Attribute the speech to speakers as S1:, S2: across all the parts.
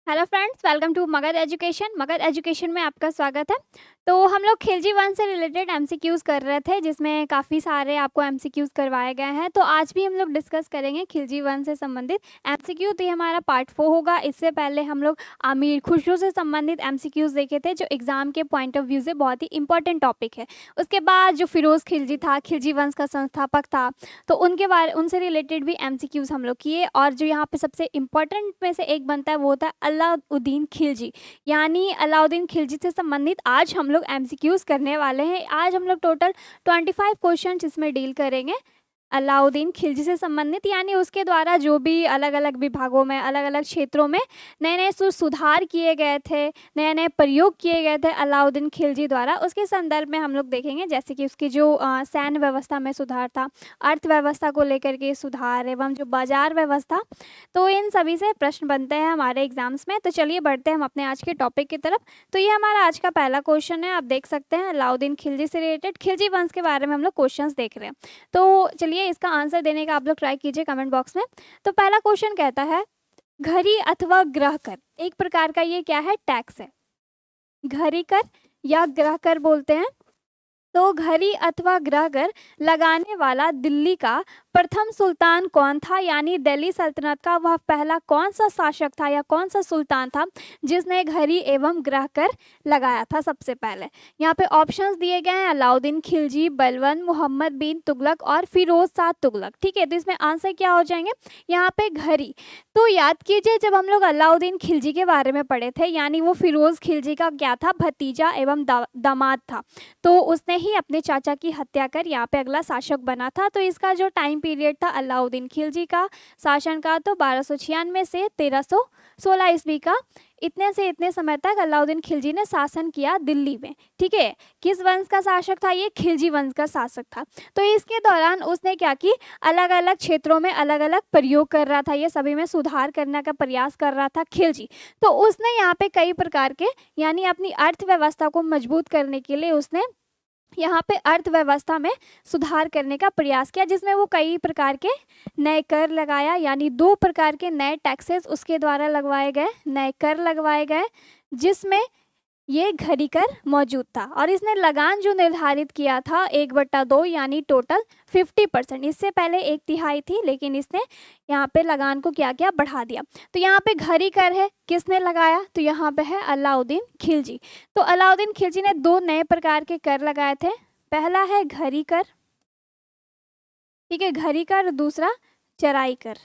S1: Hello friends, welcome to Magadh education. Magadh education में आपका स्वागत है। तो हम लोग खिलजी वन से रिलेटेड एमसीक्यूज़ कर रहे थे, जिसमें काफ़ी सारे आपको एमसीक्यूज़ करवाए गए हैं। तो आज भी हम लोग डिस्कस करेंगे खिलजी वन से संबंधित एमसीक्यू। तो ये हमारा पार्ट 4 होगा। इससे पहले हम लोग आमिर खुसरो से संबंधित एमसीक्यूज़ देखे थे, जो एग्जाम के पॉइंट ऑफ व्यू से बहुत ही इंपॉर्टेंट टॉपिक है। उसके बाद जो फिरोज़ खिलजी था, खिलजी वंश का संस्थापक था, तो उनसे रिलेटेड भी एमसीक्यूज़ हम लोग किए। और जो यहाँ पे सबसे इम्पोर्टेंट में से एक बनता है वो होता है अलाउद्दीन खिलजी, यानी अलाउद्दीन खिलजी से संबंधित आज हम लोग एमसीक्यूज़ करने वाले हैं। आज हम लोग टोटल 25 क्वेश्चन इसमें डील करेंगे अलाउद्दीन खिलजी से संबंधित, यानी उसके द्वारा जो भी अलग अलग विभागों में, अलग अलग क्षेत्रों में नए नए सुधार किए गए थे, नए नए प्रयोग किए गए थे अलाउद्दीन खिलजी द्वारा, उसके संदर्भ में हम लोग देखेंगे। जैसे कि उसकी जो सैन्य व्यवस्था में सुधार था, अर्थव्यवस्था को लेकर के सुधार, एवं जो बाजार व्यवस्था, तो इन सभी से प्रश्न बनते हैं हमारे एग्जाम्स में। तो चलिए बढ़ते हैं हम अपने आज के टॉपिक की तरफ। तो ये हमारा आज का पहला क्वेश्चन है। आप देख सकते हैं अलाउद्दीन खिलजी से रिलेटेड खिलजी वंश के बारे में हम लोग क्वेश्चंस देख रहे हैं। तो चलिए इसका आंसर देने का आप लोग ट्राई कीजिए कमेंट बॉक्स में। तो पहला क्वेश्चन कहता है, घरी अथवा ग्रह कर एक प्रकार का ये क्या है, टैक्स है। घरी कर या ग्रह कर बोलते हैं। तो घरी अथवा ग्रह कर लगाने वाला दिल्ली का प्रथम सुल्तान कौन था, यानी दिल्ली सल्तनत का वह पहला कौन सा शासक था या कौन सा सुल्तान था जिसने घरी एवं ग्रह कर लगाया था सबसे पहले। यहाँ पे ऑप्शंस दिए गए हैं, अलाउद्दीन खिलजी, बलबन, मोहम्मद बिन तुगलक और फिरोज शाह तुगलक। ठीक है, तो इसमें आंसर क्या हो जाएंगे, यहाँ पे घरी। तो याद कीजिए, जब हम लोग अलाउद्दीन खिलजी के बारे में पढ़े थे, यानी वो फिरोज खिलजी का क्या था, भतीजा एवं दामाद था। तो उसने ही अपने चाचा की हत्या कर यहाँ पे अगला शासक बना था। तो इसका जो टाइम पीरियड था अलाउद्दीन खिलजी का शासन का, तो 1296 से 1316 ईस्वी का, इतने से इतने समय तक अलाउद्दीन खिलजी ने शासन किया दिल्ली में। ठीक है, किस वंश का शासक था ये, खिलजी वंश का शासक था। तो इसके दौरान उसने क्या की, अलग अलग क्षेत्रों में अलग अलग प्रयोग कर रहा था, ये सभी में सुधार करने का प्रयास कर रहा था खिलजी। तो उसने यहाँ पे कई प्रकार के, यानी अपनी अर्थव्यवस्था को मजबूत करने के लिए उसने यहाँ पे अर्थव्यवस्था में सुधार करने का प्रयास किया, जिसमें वो कई प्रकार के नए कर लगाया, यानी 2 प्रकार के नए टैक्सेस उसके द्वारा लगवाए गए, नए कर लगवाए गए, जिसमें ये घड़ी कर मौजूद था। और इसने लगान जो निर्धारित किया था 1/2, यानी टोटल 50%। इससे पहले 1/3 थी, लेकिन इसने यहाँ पे लगान को क्या किया, बढ़ा दिया। तो यहाँ पे घड़ी कर है, किसने लगाया, तो यहाँ पे है अलाउद्दीन खिलजी। तो अलाउद्दीन खिलजी ने 2 नए प्रकार के कर लगाए थे। पहला है घड़ी कर, ठीक है, घड़ी कर, दूसरा चराई कर।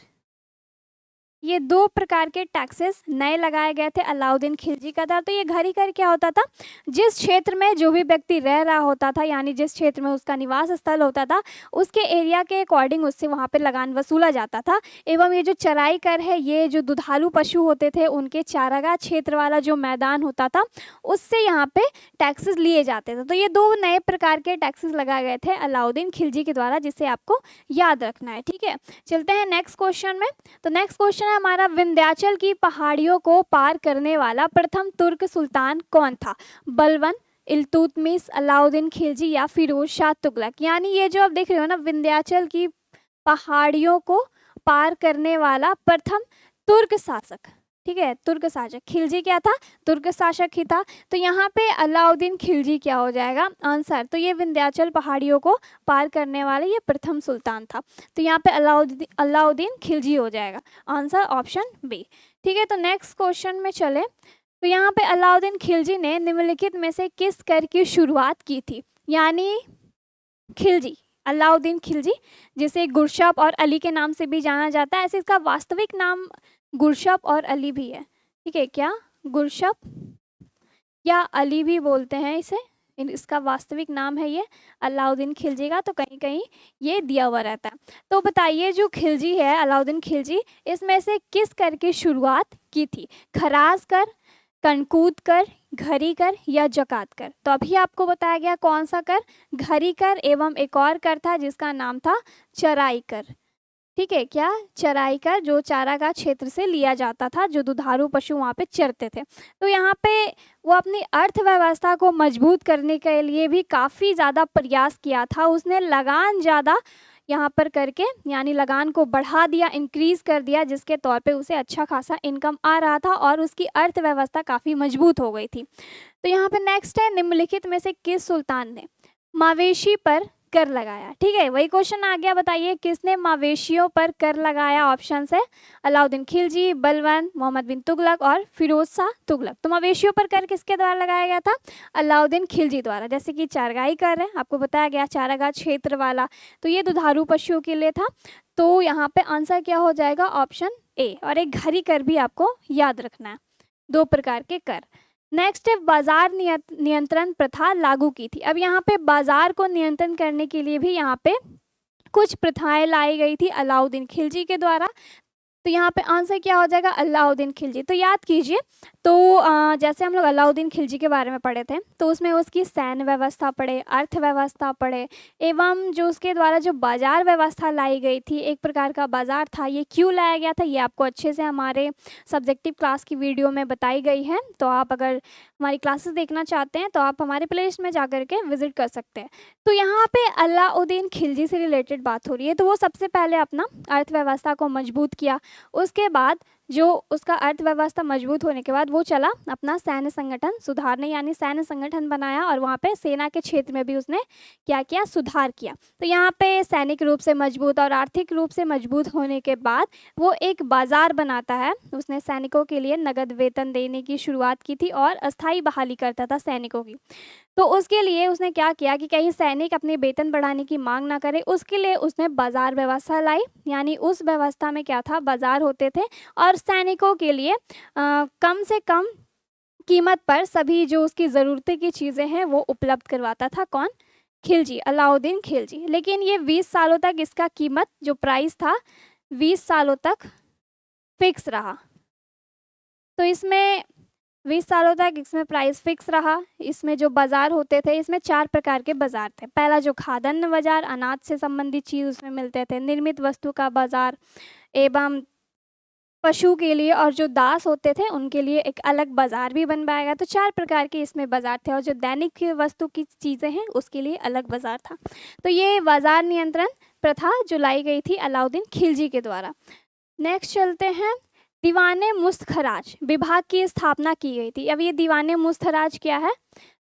S1: ये 2 प्रकार के टैक्सेस नए लगाए गए थे अलाउद्दीन खिलजी का था। तो ये घड़ी कर क्या होता था, जिस क्षेत्र में जो भी व्यक्ति रह रहा होता था, यानी जिस क्षेत्र में उसका निवास स्थल होता था, उसके एरिया के अकॉर्डिंग उससे वहाँ पे लगान वसूला जाता था। एवं ये जो चराई कर है, ये जो दुधारू पशु होते थे उनके चारागाह क्षेत्र वाला जो मैदान होता था, उससे यहाँ पे टैक्सेस लिए जाते थे। तो ये 2 नए प्रकार के टैक्सेस लगाए गए थे अलाउद्दीन खिलजी के द्वारा, जिसे आपको याद रखना है। ठीक है, चलते हैं नेक्स्ट क्वेश्चन में। तो नेक्स्ट क्वेश्चन है हमारा, विंध्याचल की पहाड़ियों को पार करने वाला प्रथम तुर्क सुल्तान कौन था, बलबन, इल्तुतमिश, अलाउद्दीन खिलजी या फिरोज शाह तुगलक। यानी ये जो आप देख रहे हो ना, विंध्याचल की पहाड़ियों को पार करने वाला प्रथम तुर्क शासक, ठीक है, तुर्क शासक। खिलजी क्या था, तुर्क शासक ही था। तो यहाँ पे अलाउद्दीन खिलजी क्या हो जाएगा आंसर, तो ये विंध्याचल पहाड़ियों को पार करने वाले ये प्रथम सुल्तान था। तो यहाँ पे अलाउद्दीन खिलजी हो जाएगा आंसर, ऑप्शन बी। ठीक है, तो नेक्स्ट क्वेश्चन में चले। तो यहाँ पे अलाउद्दीन खिलजी ने निम्नलिखित में से किस कर की शुरुआत की थी, यानी खिलजी, अलाउद्दीन खिलजी, जिसे गुरशप और अली के नाम से भी जाना जाता है। ऐसे इसका वास्तविक नाम गुरशप और अली भी है। ठीक है, क्या गुरशप या अली भी बोलते हैं इसे, इसका वास्तविक नाम है ये अलाउद्दीन खिलजी का। तो कहीं कहीं ये दिया हुआ रहता है। तो बताइए, जो खिलजी है अलाउद्दीन खिलजी, इसमें से किस कर की शुरुआत की थी, खराज कर, कनकूद कर, घरी कर या जकात कर। तो अभी आपको बताया गया कौन सा कर, घरी कर, एवं एक और कर था जिसका नाम था चराई कर। ठीक है, क्या चराई कर, जो चारागाह क्षेत्र से लिया जाता था, जो दुधारू पशु वहाँ पे चरते थे। तो यहाँ पे वो अपनी अर्थव्यवस्था को मजबूत करने के लिए भी काफ़ी ज़्यादा प्रयास किया था। उसने लगान ज़्यादा यहाँ पर करके यानी लगान को बढ़ा दिया, इंक्रीज़ कर दिया, जिसके तौर पे उसे अच्छा खासा इनकम आ रहा था और उसकी अर्थव्यवस्था काफ़ी मजबूत हो गई थी। तो यहाँ पे नेक्स्ट है, निम्नलिखित में से किस सुल्तान ने मवेशी पर कर लगाया? ठीक है, वही क्वेश्चन आ गया, बताइए किसने मवेशियों पर कर लगाया? ऑप्शन है अलाउद्दीन खिलजी, बलबन, मोहम्मद बिन तुगलक और फिरोज शाह तुगलक। तो मवेशियों पर कर किसके द्वारा लगाया गया था? अलाउद्दीन खिलजी द्वारा। जैसे कि चारगाई कर है, आपको बताया गया चारागाह क्षेत्र वाला, तो ये दुधारू पशुओं के लिए था। तो यहाँ पे आंसर क्या हो जाएगा? Option A. और एक घरी कर भी आपको याद रखना है, 2 प्रकार के कर। नेक्स्ट है, बाजार नियंत्रण प्रथा लागू की थी। अब यहाँ पे बाजार को नियंत्रण करने के लिए भी यहाँ पे कुछ प्रथाएं लाई गई थी अलाउद्दीन खिलजी के द्वारा। तो यहाँ पे आंसर क्या हो जाएगा? अलाउद्दीन खिलजी। तो याद कीजिए, तो जैसे हम लोग अलाउद्दीन खिलजी के बारे में पढ़े थे, तो उसमें उसकी सैन्य व्यवस्था पढ़े, अर्थव्यवस्था पढ़े, एवं जो उसके द्वारा जो बाजार व्यवस्था लाई गई थी, एक प्रकार का बाजार था, ये क्यों लाया गया था, ये आपको अच्छे से हमारे सब्जेक्टिव क्लास की वीडियो में बताई गई है। तो आप अगर हमारी क्लासेस देखना चाहते हैं तो आप हमारे प्लेलिस्ट में जा के विजिट कर सकते हैं। तो यहाँ पे अलाउद्दीन खिलजी से रिलेटेड बात हो रही है। तो वो सबसे पहले अपना अर्थव्यवस्था को मजबूत किया, उसके बाद जो उसका अर्थव्यवस्था मजबूत होने के बाद वो चला अपना सैन्य संगठन सुधारने, यानी सैन्य संगठन बनाया और वहाँ पे सेना के क्षेत्र में भी उसने क्या किया? सुधार किया। तो यहाँ पे सैनिक रूप से मजबूत और आर्थिक रूप से मजबूत होने के बाद वो एक बाजार बनाता है। उसने सैनिकों के लिए नगद वेतन देने की शुरुआत की थी और अस्थायी बहाली करता था सैनिकों की। तो उसके लिए उसने क्या किया कि कहीं सैनिक अपने वेतन बढ़ाने की मांग ना करे, उसके लिए उसने बाजार व्यवस्था लाई। यानी उस व्यवस्था में क्या था? बाजार होते थे और सैनिकों के लिए कम से कम कीमत पर सभी जो उसकी ज़रूरतें की चीज़ें हैं वो उपलब्ध करवाता था। कौन? खिलजी, अलाउद्दीन खिलजी। लेकिन ये 20 सालों तक इसका कीमत जो प्राइस था 20 सालों तक फिक्स रहा। तो इसमें 20 सालों तक इसमें प्राइस फिक्स रहा। इसमें जो बाज़ार होते थे, इसमें 4 प्रकार के बाज़ार थे। पहला जो खाद्यान्न बाज़ार, अनाज से संबंधित चीज़ उसमें मिलते थे, निर्मित वस्तु का बाज़ार, एवं पशु के लिए और जो दास होते थे उनके लिए एक अलग बाज़ार भी बनवाया गया। तो 4 प्रकार के इसमें बाज़ार थे और जो दैनिक वस्तु की चीज़ें हैं उसके लिए अलग बाज़ार था। तो ये बाज़ार नियंत्रण प्रथा जो लाई गई थी अलाउद्दीन खिलजी के द्वारा। नेक्स्ट चलते हैं, दीवाने मुस्तखराज विभाग की स्थापना की गई थी। अब ये दीवाने मुस्तखराज क्या है?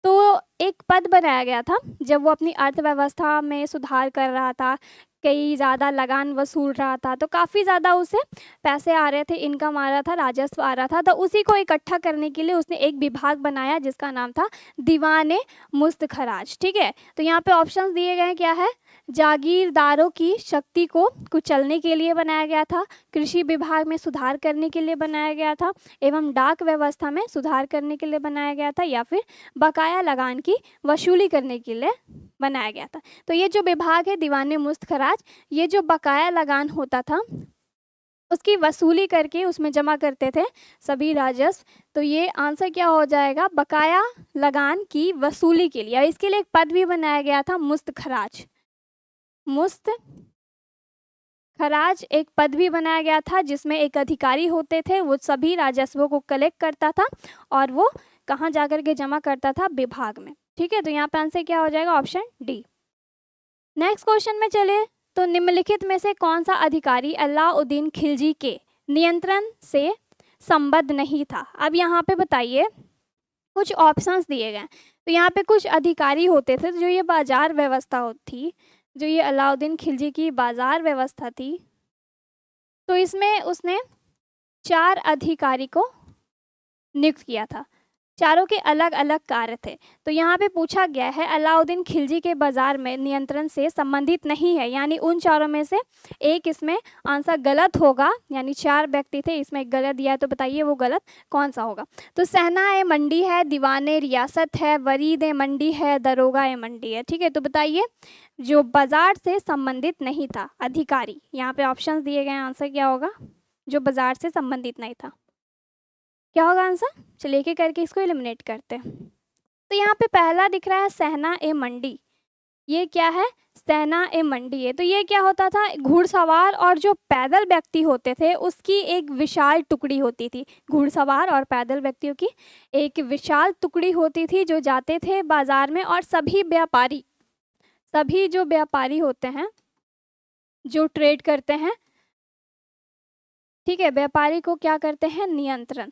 S1: तो एक पद बनाया गया था जब वो अपनी अर्थव्यवस्था में सुधार कर रहा था, कई ज़्यादा लगान वसूल रहा था, तो काफ़ी ज़्यादा उसे पैसे आ रहे थे, इनकम आ रहा था, राजस्व आ रहा था। तो उसी को इकट्ठा करने के लिए उसने एक विभाग बनाया जिसका नाम था दीवाने मुस्तखराज। ठीक है, तो यहाँ पे ऑप्शंस दिए गए हैं, क्या है? जागीरदारों की शक्ति को कुचलने के लिए बनाया गया था, कृषि विभाग में सुधार करने के लिए बनाया गया था, एवं डाक व्यवस्था में सुधार करने के लिए बनाया गया था, या फिर बकाया लगान की वसूली करने के लिए बनाया गया था। तो ये जो विभाग है दीवाने मुस्तखराज, ये जो बकाया लगान होता था उसकी वसूली करके उसमें जमा करते थे सभी राजस्व। तो ये आंसर क्या हो जाएगा? बकाया लगान की वसूली के लिए। और इसके लिए एक पद भी बनाया गया था, मुस्तखराज। मुस्तखराज एक पद भी बनाया गया था जिसमें एक अधिकारी होते थे, वो सभी राजस्वों को कलेक्ट करता था और वो कहाँ जाकर के जमा करता था? विभाग में। ठीक है, तो यहाँ पे आंसर क्या हो जाएगा? Option D. नेक्स्ट क्वेश्चन में चले, तो निम्नलिखित में से कौन सा अधिकारी अलाउद्दीन खिलजी के नियंत्रण से संबद्ध नहीं था? अब यहाँ पे बताइए, कुछ ऑप्शंस दिए गए। तो यहाँ पे कुछ अधिकारी होते थे जो ये बाजार व्यवस्था थी, जो ये अलाउद्दीन खिलजी की बाजार व्यवस्था थी, तो इसमें उसने 4 अधिकारी को नियुक्त किया था। चारों के अलग अलग कार्य थे। तो यहाँ पे पूछा गया है अलाउद्दीन खिलजी के बाजार में नियंत्रण से संबंधित नहीं है, यानी उन चारों में से एक इसमें आंसर गलत होगा। यानी 4 व्यक्ति थे, इसमें एक गलत दिया है, तो बताइए वो गलत कौन सा होगा? तो सहना ए मंडी है, दीवाने रियासत है, वरीद ए मंडी है, दरोगा ए मंडी है। ठीक है, तो बताइए जो बाजार से संबंधित नहीं था अधिकारी, यहाँ पे ऑप्शन दिए गए, आंसर क्या होगा? जो बाजार से संबंधित नहीं था, क्या होगा आंसर? चलिए एक एक करके इसको एलिमिनेट करते हैं। तो यहाँ पे पहला दिख रहा है सहना ए मंडी। ये क्या है? सहना ए मंडी है। तो ये क्या होता था? घुड़सवार और जो पैदल व्यक्ति होते थे उसकी एक विशाल टुकड़ी होती थी। घुड़सवार और पैदल व्यक्तियों की एक विशाल टुकड़ी होती थी जो जाते थे बाजार में, और सभी जो व्यापारी होते हैं जो ट्रेड करते हैं, ठीक है, व्यापारी को क्या करते हैं, नियंत्रण,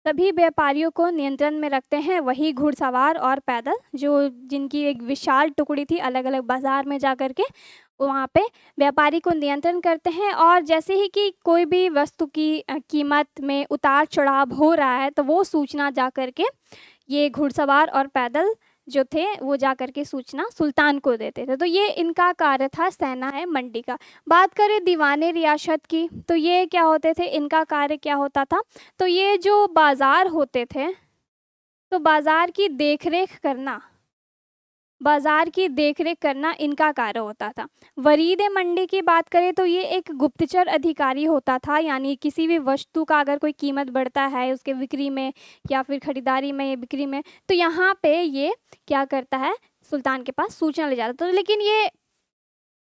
S1: सभी व्यापारियों को नियंत्रण में रखते हैं, वही घुड़सवार और पैदल, जो जिनकी एक विशाल टुकड़ी थी, अलग अलग बाजार में जा कर के वहाँ पे व्यापारी को नियंत्रण करते हैं। और जैसे ही कि कोई भी वस्तु की कीमत में उतार चढ़ाव हो रहा है तो वो सूचना जा कर के ये घुड़सवार और पैदल जो थे वो जा कर के सूचना सुल्तान को देते थे। तो ये इनका कार्य था सेना है मंडी का। बात करें दीवाने रियासत की, तो ये क्या होते थे, इनका कार्य क्या होता था, तो ये जो बाज़ार होते थे, तो बाज़ार की देखरेख करना, बाजार की देखरेख करना इनका कार्य होता था। वरीद मंडी की बात करें तो ये एक गुप्तचर अधिकारी होता था, यानी किसी भी वस्तु का अगर कोई कीमत बढ़ता है उसके बिक्री में या फिर खरीदारी में या बिक्री में, तो यहाँ पे ये क्या करता है, सुल्तान के पास सूचना ले जाता था। लेकिन ये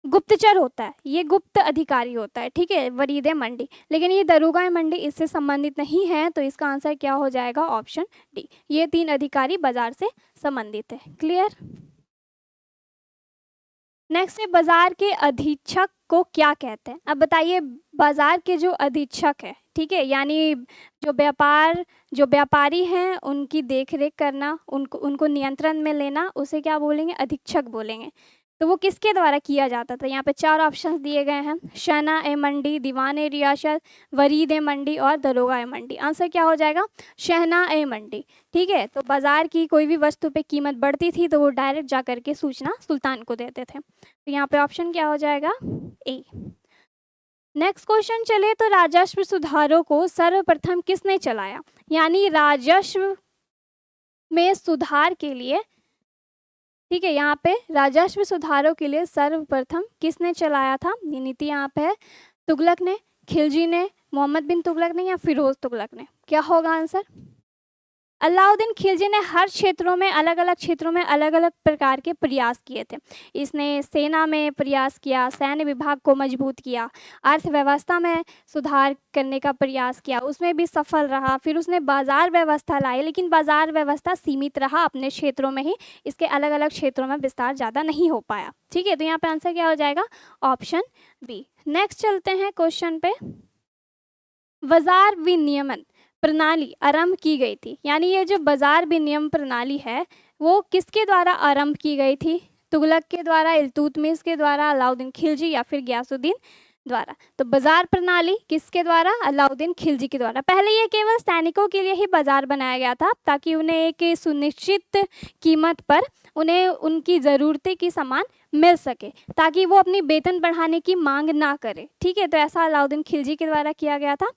S1: गुप्तचर होता है, ये गुप्त अधिकारी होता है, ठीक है, वरीद मंडी। लेकिन ये दरोगा मंडी इससे संबंधित नहीं है, तो इसका आंसर क्या हो जाएगा, ऑप्शन डी। ये 3 अधिकारी बाजार से संबंधित है। क्लियर। नेक्स्ट है बाजार के अधीक्षक को क्या कहते हैं। अब बताइए, बाजार के जो अधीक्षक है, ठीक है, यानी जो व्यापारी हैं उनकी देखरेख करना, उनको नियंत्रण में लेना, उसे क्या बोलेंगे, अधीक्षक बोलेंगे। तो वो किसके द्वारा किया जाता था, यहाँ पे 4 ऑप्शंस दिए गए हैं, शना ए मंडी, दीवान ए रियासत, वरीद ए मंडी और दरोगा ए मंडी। आंसर क्या हो जाएगा, शहना ए मंडी, ठीक है। तो बाजार की कोई भी वस्तु पे कीमत बढ़ती थी तो वो डायरेक्ट जा करके सूचना सुल्तान को देते थे। तो यहाँ पे ऑप्शन क्या हो जाएगा, ए। नेक्स्ट क्वेश्चन चले तो राजस्व सुधारों को सर्वप्रथम किसने चलाया, यानी राजस्व में सुधार के लिए, ठीक है, यहाँ पे राजस्व सुधारों के लिए सर्वप्रथम किसने चलाया था, ये नीति यहाँ पे है, तुगलक ने, खिलजी ने, मोहम्मद बिन तुगलक ने या फिरोज तुगलक ने। क्या होगा आंसर, अलाउद्दीन खिलजी ने हर क्षेत्रों में, अलग अलग क्षेत्रों में अलग अलग प्रकार के प्रयास किए थे। इसने सेना में प्रयास किया, सैन्य विभाग को मजबूत किया, अर्थव्यवस्था में सुधार करने का प्रयास किया, उसमें भी सफल रहा। फिर उसने बाजार व्यवस्था लाई, लेकिन बाजार व्यवस्था सीमित रहा अपने क्षेत्रों में ही, इसके अलग अलग क्षेत्रों में विस्तार ज़्यादा नहीं हो पाया, ठीक है। तो यहाँ पे आंसर क्या हो जाएगा, ऑप्शन बी। नेक्स्ट चलते हैं क्वेश्चन पे, बाजार विनियमन प्रणाली आरंभ की गई थी, यानी ये जो बाजार विनियम प्रणाली है वो किसके द्वारा आरंभ की गई थी, तुगलक के द्वारा, इल्तुतमिश के द्वारा, अलाउद्दीन खिलजी या फिर गयासुद्दीन द्वारा। तो बाजार प्रणाली किसके द्वारा, अलाउद्दीन खिलजी के द्वारा। पहले ये केवल सैनिकों के लिए ही बाजार बनाया गया था, ताकि उन्हें एक सुनिश्चित कीमत पर उन्हें उनकी ज़रूरतें की सामान मिल सके, ताकि वो अपनी वेतन बढ़ाने की मांग ना करे, ठीक है। तो ऐसा अलाउद्दीन खिलजी के द्वारा किया गया था।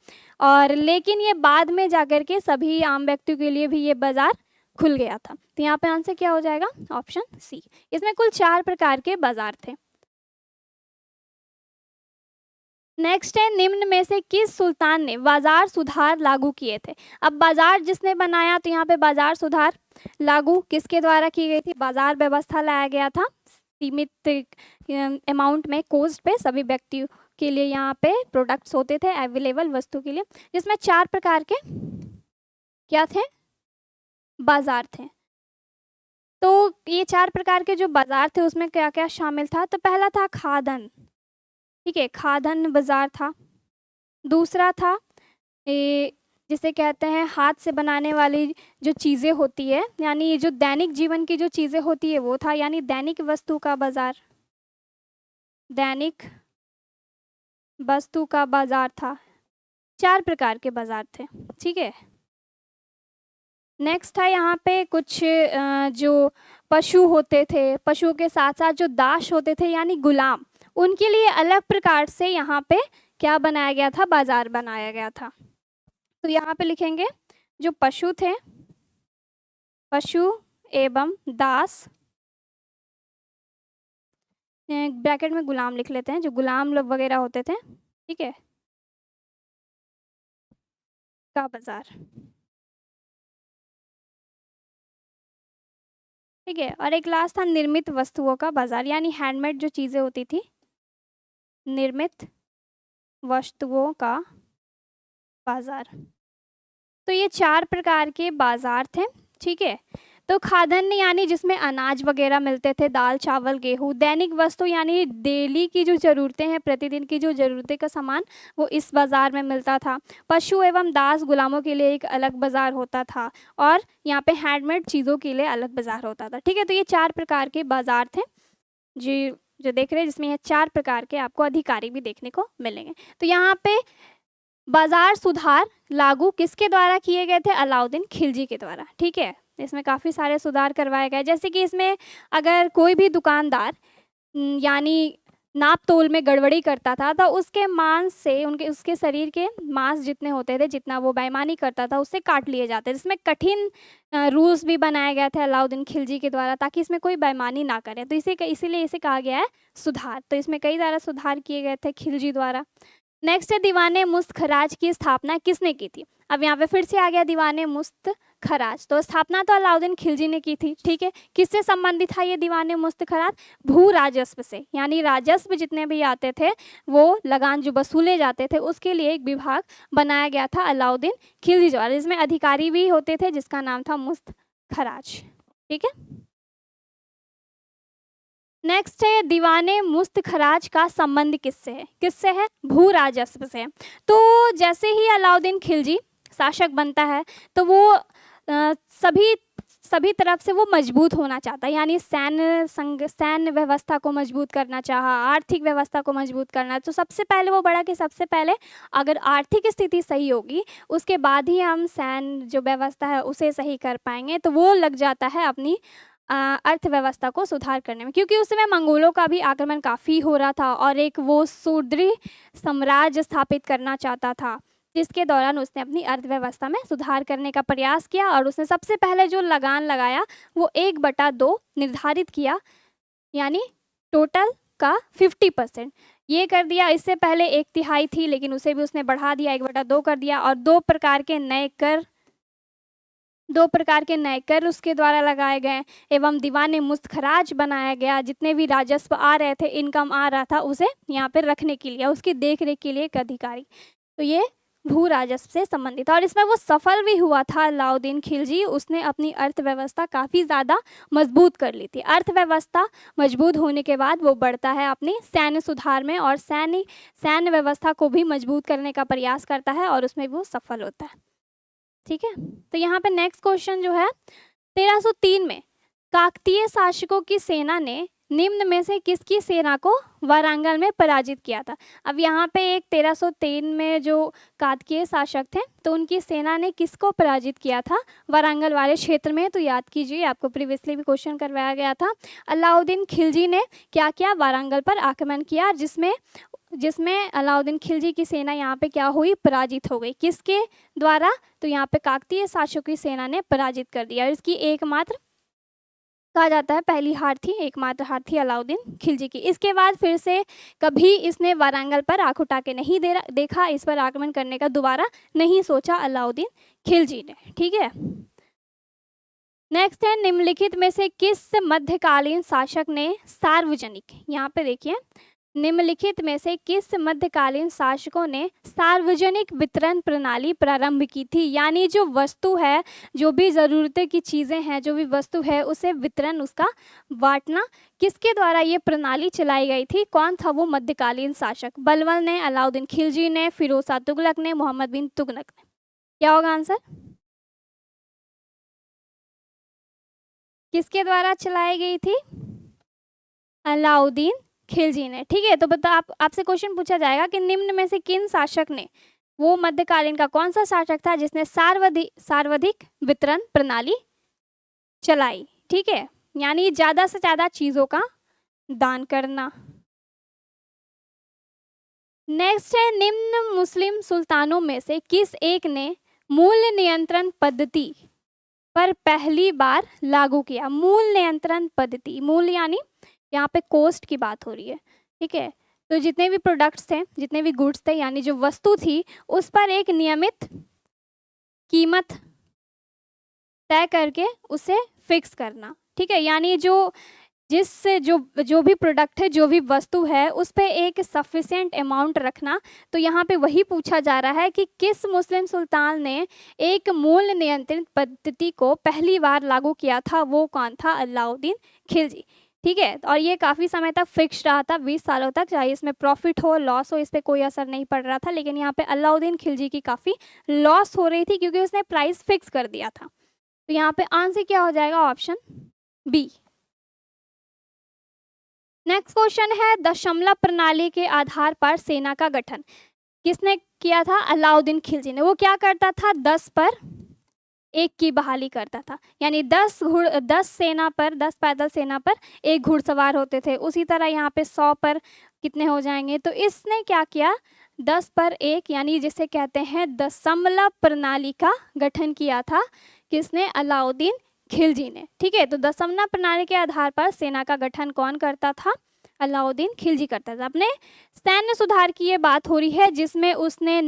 S1: और लेकिन ये बाद में जाकर के सभी आम व्यक्तियों के लिए भी ये बाजार खुल गया था। तो यहाँ पे आंसर क्या हो जाएगा, ऑप्शन सी। इसमें कुल 4 प्रकार के बाजार थे। नेक्स्ट है, निम्न में से किस सुल्तान ने बाजार सुधार लागू किए थे। अब बाजार जिसने बनाया, तो यहाँ पे बाजार सुधार लागू किसके द्वारा की गई थी, बाजार व्यवस्था लाया गया था, सीमित अमाउंट में कॉस्ट पे सभी व्यक्तियों के लिए यहाँ पे प्रोडक्ट्स होते थे अवेलेबल वस्तु के लिए, जिसमें 4 प्रकार के क्या थे, बाजार थे। तो ये 4 प्रकार के जो बाजार थे उसमें क्या क्या शामिल था, तो पहला था खादन, ठीक है, खादन बाजार था। दूसरा था जिसे कहते हैं हाथ से बनाने वाली जो चीज़ें होती है, यानी ये जो दैनिक जीवन की जो चीज़ें होती है वो था, यानी दैनिक वस्तु का बाजार, दैनिक वस्तु का बाजार था। 4 प्रकार के बाजार थे, ठीक है। नेक्स्ट था यहाँ पे कुछ जो पशु होते थे, पशुओं के साथ साथ जो दास होते थे यानी गुलाम, उनके लिए अलग प्रकार से यहाँ पे क्या बनाया गया था, बाजार बनाया गया था। तो यहाँ पे लिखेंगे जो पशु थे, पशु एवं दास, ब्रैकेट में गुलाम लिख लेते हैं, जो गुलाम लोग वगैरह होते थे, ठीक है, का बाजार, ठीक है। और एक लास्ट था निर्मित वस्तुओं का बाजार, यानी हैंडमेड जो चीज़ें होती थी, निर्मित वस्तुओं का बाजार। तो ये 4 प्रकार के बाजार थे, ठीक है। तो खाद्यान्न यानी जिसमें अनाज वगैरह मिलते थे, दाल, चावल, गेहूँ। दैनिक वस्तु यानी डेली की जो ज़रूरतें हैं, प्रतिदिन की जो ज़रूरतें का सामान, वो इस बाज़ार में मिलता था। पशु एवं दास गुलामों के लिए एक अलग बाज़ार होता था और यहाँ पे हैंडमेड चीज़ों के लिए अलग बाज़ार होता था। ठीक है, तो ये 4 प्रकार के बाज़ार थे जी, जो देख रहे हैं, जिसमें ये 4 प्रकार के आपको अधिकारी भी देखने को मिलेंगे। तो यहाँ पे बाज़ार सुधार लागू किसके द्वारा किए गए थे? अलाउद्दीन खिलजी के द्वारा। ठीक है, इसमें काफ़ी सारे सुधार करवाए गए, जैसे कि इसमें अगर कोई भी दुकानदार यानी नाप-तोल में गड़बड़ी करता था, तो उसके मांस से उसके शरीर के मांस जितने होते थे, जितना वो बेईमानी करता था, उससे काट लिए जाते थे। इसमें कठिन रूल्स भी बनाए गए थे अलाउद्दीन खिलजी के द्वारा, ताकि इसमें कोई बेईमानी ना करे। तो इसीलिए इसे कहा गया है सुधार। तो इसमें कई सारे सुधार किए गए थे खिलजी द्वारा। नेक्स्ट है दीवाने मुस्त खराज की स्थापना किसने की थी? अब यहाँ पे फिर से आ गया दीवाने मुस्त खराज। तो स्थापना तो अलाउद्दीन खिलजी ने की थी। ठीक है, किससे संबंधित था ये दीवाने मुस्त खराज? भू राजस्व से, यानी राजस्व जितने भी आते थे, वो लगान जो वसूले जाते थे, उसके लिए एक विभाग बनाया गया था अलाउद्दीन खिलजी द्वारा। इसमें अधिकारी भी होते थे जिसका नाम था मुस्त खराज। ठीक है, नेक्स्ट है दीवाने मुस्त खराज का संबंध किससे है? किससे है? भू राजस्व से। तो जैसे ही अलाउद्दीन खिलजी शासक बनता है, तो वो सभी तरफ से वो मजबूत होना चाहता है, यानी सैन्य व्यवस्था को मजबूत करना चाहा, आर्थिक व्यवस्था को मजबूत करना। तो सबसे पहले वो बढ़ा कि सबसे पहले अगर आर्थिक स्थिति सही होगी, उसके बाद ही हम सैन्य जो व्यवस्था है उसे सही कर पाएंगे। तो वो लग जाता है अपनी अर्थव्यवस्था को सुधार करने में, क्योंकि उस समय मंगोलों का भी आक्रमण काफ़ी हो रहा था और एक वो सुदृढ़ साम्राज्य स्थापित करना चाहता था, जिसके दौरान उसने अपनी अर्थव्यवस्था में सुधार करने का प्रयास किया। और उसने सबसे पहले जो लगान लगाया वो 1/2 निर्धारित किया, यानी टोटल का 50% ये कर दिया। इससे पहले 1/3 थी, लेकिन उसे भी उसने बढ़ा दिया, 1/2 कर दिया। और 2 प्रकार के नए कर उसके द्वारा लगाए गए एवं दीवाने मुस्त खराज बनाया गया। जितने भी राजस्व आ रहे थे, इनकम आ रहा था, उसे यहाँ पे रखने के लिए, उसकी देख रेख के लिए एक अधिकारी। तो ये भू राजस्व से संबंधित था और इसमें वो सफल भी हुआ था अलाउद्दीन खिलजी। उसने अपनी अर्थव्यवस्था काफ़ी ज़्यादा मजबूत कर ली थी। अर्थव्यवस्था मजबूत होने के बाद वो बढ़ता है अपनी सैन्य सुधार में और सैन्य व्यवस्था को भी मजबूत करने का प्रयास करता है और उसमें वो सफल होता है। ठीक है, तो यहाँ पे नेक्स्ट क्वेश्चन जो है, 1303 में काकतीय शासकों की सेना ने निम्न में से किसकी सेना को वारंगल में पराजित किया था? अब यहाँ पे एक 1303 में जो काकतीय शासक थे, तो उनकी सेना ने किसको पराजित किया था वारंगल वाले क्षेत्र में? तो याद कीजिए, आपको प्रीवियसली भी क्वेश्चन करवाया गया था। अलाउद्दीन खिलजी ने क्या किया? वारंगल पर आक्रमण किया, जिसमें अलाउद्दीन खिलजी की सेना यहाँ पे क्या हुई? पराजित हो गई। किसके द्वारा? तो यहाँ पे काकतीय शासकों की सेना ने पराजित कर दिया। इसकी एकमात्र कहा जाता है पहली हार थी, एकमात्र हार थी अलाउद्दीन खिलजी की। इसके बाद फिर से कभी इसने वारंगल पर आंख उठा के नहीं देखा, इस पर आक्रमण करने का दोबारा नहीं सोचा अलाउद्दीन खिलजी ने। ठीक है, नेक्स्ट है निम्नलिखित में से किस मध्यकालीन शासक ने सार्वजनिक, यहाँ पे देखिए, निम्नलिखित में से किस मध्यकालीन शासकों ने सार्वजनिक वितरण प्रणाली प्रारंभ की थी? यानी जो वस्तु है, जो भी ज़रूरतें की चीज़ें हैं, जो भी वस्तु है, उसे वितरण, उसका बांटना, किसके द्वारा ये प्रणाली चलाई गई थी? कौन था वो मध्यकालीन शासक? बलबन ने, अलाउद्दीन खिलजी ने, फिरोज शाह तुगलक ने, मोहम्मद बिन तुगलक ने? क्या होगा आंसर? किसके द्वारा चलाई गई थी? अलाउद्दीन खिलजी ने। ठीक है, तो बता आपसे क्वेश्चन पूछा जाएगा कि निम्न में से किन शासक ने, वो मध्यकालीन का कौन सा शासक था जिसने सर्वाधिक वितरण प्रणाली चलाई? ठीक है, यानी ज्यादा से ज्यादा चीजों का दान करना। नेक्स्ट है निम्न मुस्लिम सुल्तानों में से किस एक ने मूल्य नियंत्रण पद्धति पर पहली बार लागू किया? मूल्य नियंत्रण पद्धति, मूल्य यानी यहाँ पे कॉस्ट की बात हो रही है। ठीक है, तो जितने भी प्रोडक्ट्स थे, जितने भी गुड्स थे, यानी जो वस्तु थी, उस पर एक नियमित कीमत तय करके उसे फिक्स करना। ठीक है, यानी जो जिससे जो जो भी प्रोडक्ट है, जो भी वस्तु है, उस पे एक सफिशिएंट अमाउंट रखना। तो यहाँ पे वही पूछा जा रहा है कि किस मुस्लिम सुल्तान ने एक मूल्य नियंत्रित पद्धति को पहली बार लागू किया था, वो कौन था? अलाउद्दीन खिलजी। ठीक है, और ये काफ़ी समय तक फिक्स रहा था, 20 सालों तक, चाहे इसमें प्रॉफिट हो लॉस हो, इस पे कोई असर नहीं पड़ रहा था। लेकिन यहाँ पे अलाउद्दीन खिलजी की काफ़ी लॉस हो रही थी क्योंकि उसने प्राइस फिक्स कर दिया था। तो यहाँ पे आंसर क्या हो जाएगा? Option B. नेक्स्ट क्वेश्चन है, दशमलव प्रणाली के आधार पर सेना का गठन किसने किया था? अलाउद्दीन खिलजी ने। वो क्या करता था? 10 पर 1 की बहाली करता था, यानी 10 सेना पर, 10 पैदल सेना पर 1 घुड़सवार होते थे। उसी तरह यहाँ पे 100 पर कितने हो जाएंगे? तो इसने क्या किया? 10 पर 1, यानी जिसे कहते हैं दशमलव प्रणाली का गठन किया था। किसने? अलाउद्दीन खिलजी ने। ठीक है, तो दशमलव प्रणाली के आधार पर सेना का गठन कौन करता था? अलाउद्दीन खिलजी करता था। अपने सैन्य सुधार की ये बात हो रही है जिसमें उसने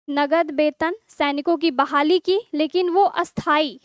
S1: नगद वेतन सैनिकों की बहाली की, लेकिन वो अस्थाई।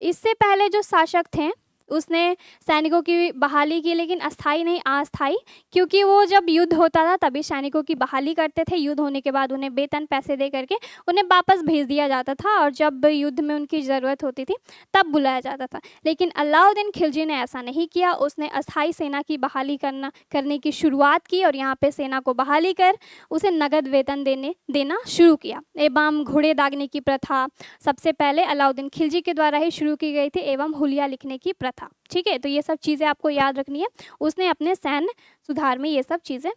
S1: इससे पहले जो शासक थे उसने सैनिकों की बहाली की, लेकिन अस्थाई नहीं, अस्थाई, क्योंकि वो जब युद्ध होता था तभी सैनिकों की बहाली करते थे। युद्ध होने के बाद उन्हें वेतन पैसे दे करके उन्हें वापस भेज दिया जाता था, और जब युद्ध में उनकी ज़रूरत होती थी तब बुलाया जाता था। लेकिन अलाउद्दीन खिलजी ने ऐसा नहीं किया। उसने अस्थाई सेना की बहाली करने की शुरुआत की, और यहाँ पे सेना को बहाली कर उसे नगद वेतन देना शुरू किया। एवं घोड़े दागने की प्रथा सबसे पहले अलाउद्दीन खिलजी के द्वारा ही शुरू की गई थी, एवं हुलिया लिखने की प्रथा। ठीक है, तो ये सब चीज़ें आपको याद रखनी है। उसने अपने सैन्य सुधार में ये सब चीज़ें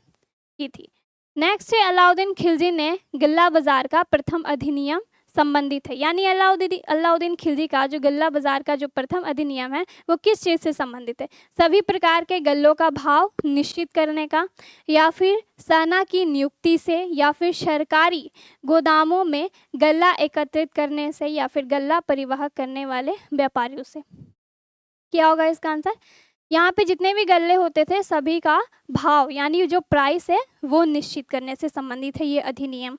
S1: की थी। नेक्स्ट है, अलाउद्दीन खिलजी ने गल्ला बाजार का प्रथम अधिनियम संबंधित है, यानी अलाउद्दीन खिलजी का जो गल्ला बाजार का जो प्रथम अधिनियम है वो किस चीज़ से संबंधित है? सभी प्रकार के गल्लों का भाव निश्चित करने का, या फिर सेना की नियुक्ति से, या फिर सरकारी गोदामों में गल्ला एकत्रित करने से, या फिर गल्ला परिवहन करने वाले व्यापारियों से। क्या होगा इसका आंसर? यहाँ पे जितने भी गल्ले होते थे सभी का भाव, यानी जो प्राइस है वो निश्चित करने से संबंधित है ये अधिनियम।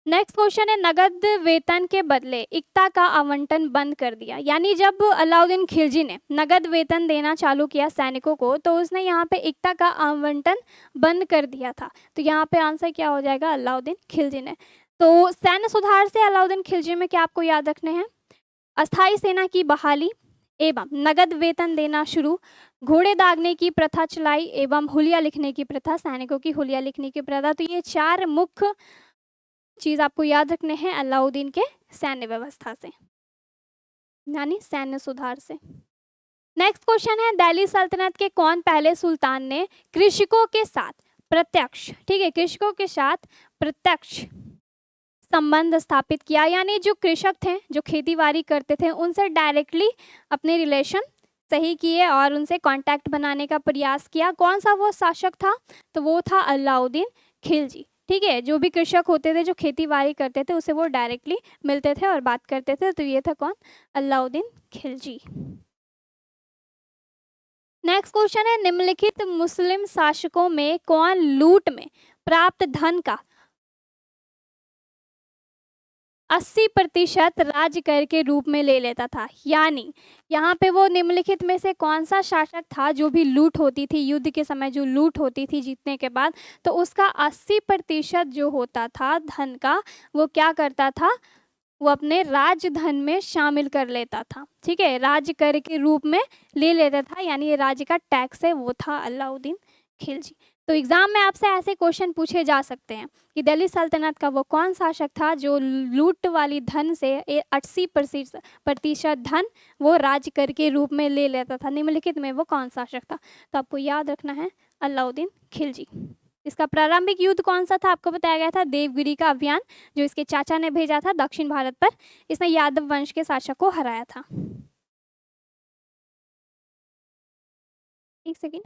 S1: नेक्स्ट क्वेश्चन है, नगद वेतन के बदले इक्ता का आवंटन बंद कर दिया। यानी जब अलाउद्दीन खिलजी ने नगद वेतन देना चालू किया सैनिकों को, तो उसने यहाँ पे इक्ता का आवंटन बंद कर दिया था। तो यहाँ पे आंसर क्या हो जाएगा? अलाउद्दीन खिलजी ने। तो सैन्य सुधार से अलाउद्दीन खिलजी में क्या आपको याद रखने हैं? अस्थाई सेना की बहाली एवं नगद वेतन देना शुरू, घोड़े दागने की प्रथा चलाई, एवं हुलिया लिखने की प्रथा, सैनिकों की हुलिया लिखने की प्रथा। तो ये 4 मुख्य चीज आपको याद रखने हैं अलाउद्दीन के सैन्य व्यवस्था से, यानी सैन्य सुधार से। नेक्स्ट क्वेश्चन है, दिल्ली सल्तनत के कौन पहले सुल्तान ने कृषकों के साथ प्रत्यक्ष, ठीक है, कृषकों के साथ प्रत्यक्ष संबंध स्थापित किया? यानी जो कृषक थे, जो खेती-बाड़ी करते थे, उनसे डायरेक्टली अपने रिलेशन सही किए और उनसे कांटेक्ट बनाने का प्रयास किया। कौन सा वो शासक था? तो वो था अलाउद्दीन खिलजी। ठीक है, जो भी कृषक होते थे, जो खेती-बाड़ी करते थे, उससे वो डायरेक्टली मिलते थे और बात करते थे। तो ये था कौन? अलाउद्दीन खिलजी। नेक्स्ट क्वेश्चन है, निम्नलिखित मुस्लिम शासकों में कौन लूट में प्राप्त धन का 80% राज्य कर के रूप में ले लेता था? यानी यहाँ पे वो निम्नलिखित में से कौन सा शासक था जो भी लूट होती थी, युद्ध के समय जो लूट होती थी जीतने के बाद, तो उसका 80% जो होता था धन का, वो क्या करता था? वो अपने राजधन में शामिल कर लेता था। ठीक है, राज्य कर के रूप में ले लेता था, यानी ये राज्य का टैक्स है, वो था अलाउद्दीन खिलजी। तो एग्जाम में आपसे ऐसे क्वेश्चन पूछे जा सकते हैं कि दिल्ली सल्तनत का वो कौन शासक था जो लूट वाली धन से 80% धन वो राज्य कर के रूप में ले लेता था? निम्नलिखित में वो कौन शासक था? तो आपको याद रखना है अलाउद्दीन खिलजी। इसका प्रारंभिक युद्ध कौन सा था? आपको बताया गया था देवगिरी का अभियान, जो इसके चाचा ने भेजा था दक्षिण भारत पर। इसने यादव वंश के शासक को हराया था। एक सेकेंड।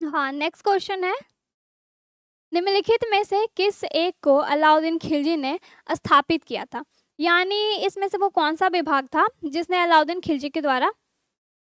S1: हाँ, नेक्स्ट क्वेश्चन है, निम्नलिखित में से किस एक को अलाउद्दीन खिलजी ने स्थापित किया था? यानी इसमें से वो कौन-सा विभाग था जिसने अलाउद्दीन खिलजी के द्वारा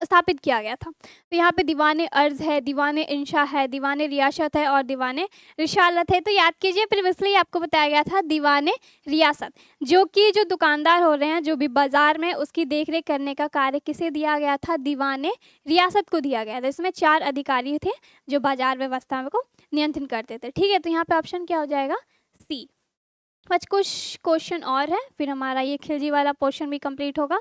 S1: स्थापित किया गया था? तो यहाँ पे दीवाने अर्ज़ है, दीवाने इंशा है, दीवाने रियासत है और दीवाने रिसालत है। तो याद कीजिए प्रीवियसली आपको बताया गया था दीवाने रियासत, जो कि जो दुकानदार हो रहे हैं, जो भी बाज़ार में उसकी देख-रेख करने का कार्य किसे दिया गया था? दीवाने रियासत को दिया गया था। इसमें 4 अधिकारी थे जो बाज़ार व्यवस्था को नियंत्रण करते थे। ठीक है, तो यहाँ पे ऑप्शन क्या हो जाएगा? सी। आज कुछ क्वेश्चन और है, फिर हमारा ये खिलजी वाला पोर्शन भी कंप्लीट होगा।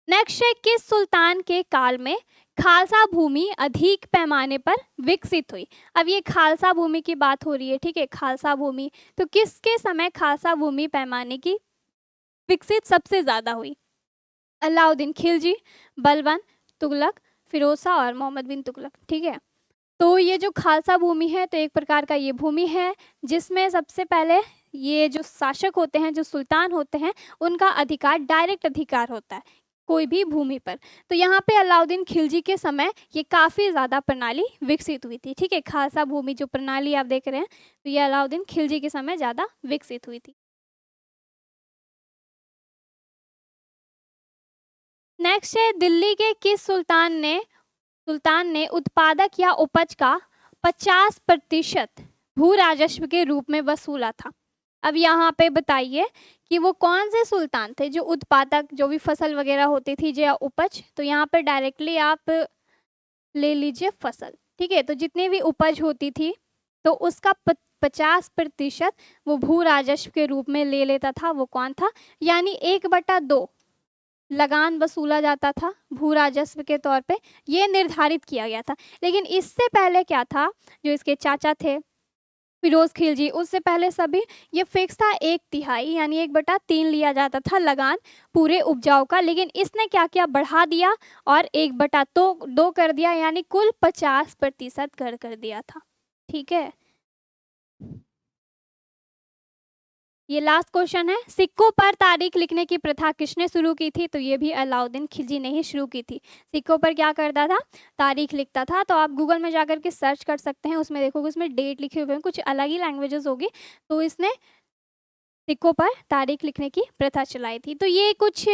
S1: नेक्स्ट है, किस सुल्तान के काल में खालसा भूमि अधिक पैमाने पर विकसित हुई? अब ये खालसा भूमि की बात हो रही है, ठीक है, खालसा भूमि। तो किसके समय खालसा भूमि पैमाने की विकसित सबसे ज़्यादा हुई? अलाउद्दीन खिलजी, बलबन, तुगलक, फिरोज शाह और मोहम्मद बिन तुगलक। ठीक है, तो ये जो खालसा भूमि है तो एक प्रकार का ये भूमि है जिसमें सबसे पहले ये जो शासक होते हैं, जो सुल्तान होते हैं, उनका अधिकार डायरेक्ट अधिकार होता है कोई भी भूमि पर। तो यहाँ पे अलाउद्दीन खिलजी के समय ये काफ़ी ज़्यादा प्रणाली विकसित हुई थी। ठीक है, खालसा भूमि जो प्रणाली आप देख रहे हैं, तो ये अलाउद्दीन खिलजी के समय ज़्यादा विकसित हुई थी। नेक्स्ट है, दिल्ली के किस सुल्तान ने उत्पादक या उपज का 50% भू राजस्व के रूप में वसूला था? अब यहाँ पे बताइए कि वो कौन से सुल्तान थे जो उत्पादक, जो भी फसल वगैरह होती थी या उपज, तो यहाँ पे डायरेक्टली आप ले लीजिए फसल। ठीक है, तो जितनी भी उपज होती थी तो उसका 50% वो भू राजस्व के रूप में ले लेता था। वो कौन था? यानी 1/2 लगान वसूला जाता था भू राजस्व के तौर पे, ये निर्धारित किया गया था। लेकिन इससे पहले क्या था, जो इसके चाचा थे फिरोज खिलजी, उससे पहले सभी ये फिक्स था 1/3 यानी 1/3 लिया जाता था लगान पूरे उपजाऊ का। लेकिन इसने क्या किया, बढ़ा दिया और 1/2 कर दिया, यानी कुल 50% कर दिया था। ठीक है, ये लास्ट क्वेश्चन है, सिक्कों पर तारीख लिखने की प्रथा किसने शुरू की थी? तो ये भी अलाउद्दीन खिलजी ने ही शुरू की थी। सिक्कों पर क्या करता था, तारीख लिखता था। तो आप गूगल में जाकर के सर्च कर सकते हैं, उसमें देखोगे उसमें डेट लिखे हुए हैं, कुछ अलग ही लैंग्वेजेस होगी। तो इसने सिक्कों पर तारीख लिखने की प्रथा चलाई थी। तो ये कुछ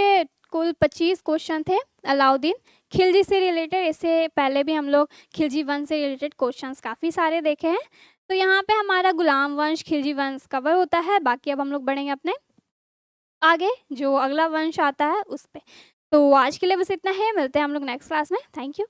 S1: कुल 25 क्वेश्चन थे अलाउद्दीन खिलजी से रिलेटेड। इससे पहले भी हम लोग खिलजी वंश से रिलेटेड क्वेश्चंस काफ़ी सारे देखे हैं। तो यहाँ पे हमारा गुलाम वंश, खिलजी वंश कवर होता है। बाकी अब हम लोग बढ़ेंगे अपने आगे, जो अगला वंश आता है उस पे। तो आज के लिए बस इतना है, मिलते हैं हम लोग नेक्स्ट क्लास में। Thank you.